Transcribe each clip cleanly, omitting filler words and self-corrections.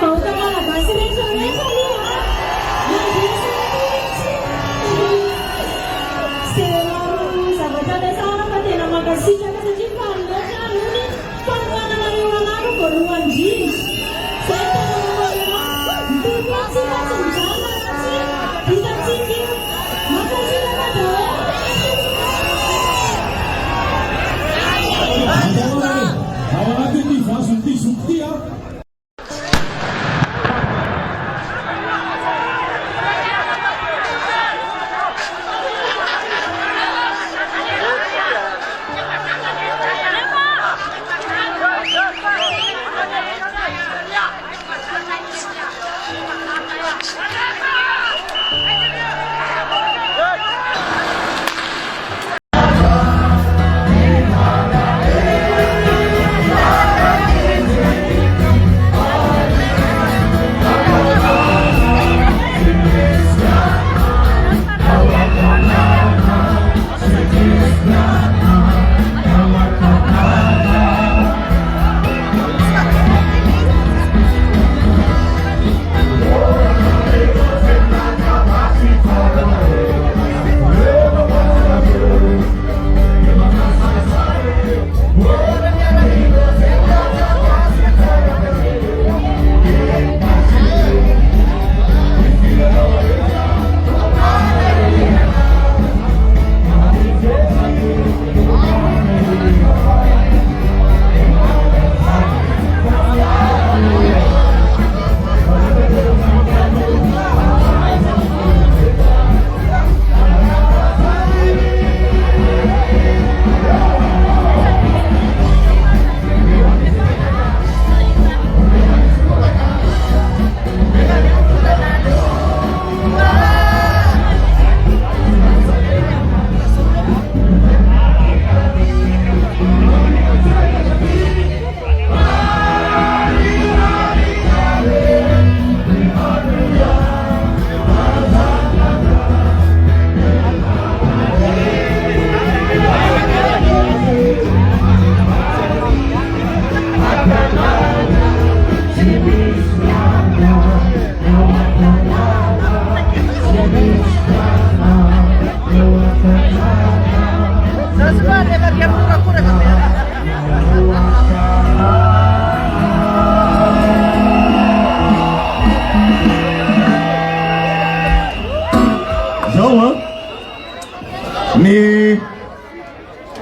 vahoaka malagasy rehetrarehetra aloha izay maro zavatra lesara fa tena mankasitraka satria fanoloatra alony fanomananareo anaro voalohany indrindra zay tena mamarona mitovatsika tsy mijana satria hitatsika mankasitraka daholo. Ao anatin'ny vazon'ity zoky ity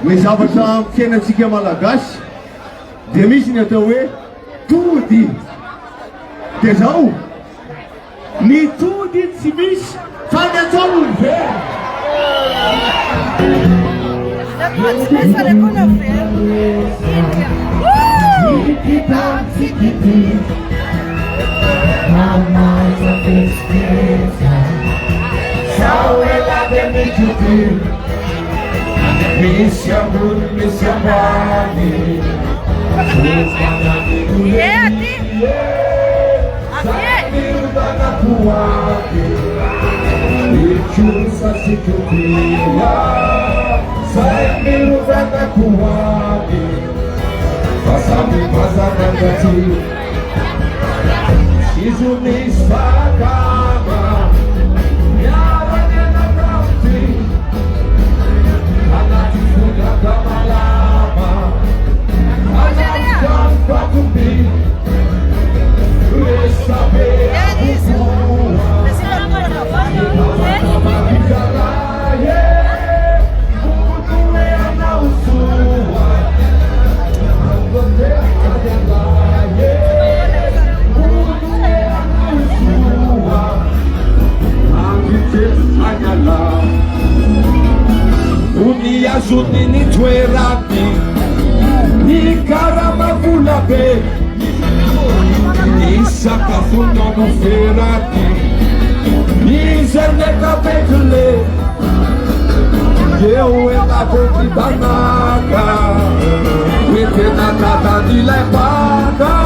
ny zavatra fiainantsika malagasy dia misy ny atao hoe tody dia zao ny tody tsy misy fa ny atsaony vera Miss amor, miss amore. Saiu da Napuaque e chusa se copia. Saiu da Napuaque, passa-me mais a negativa. Xizu me espacava. Junini tuerati ni caramba vulabe ni sakafuno no ferati ni zerneka bekle eu ela vou te danaga wete na tata di lepaka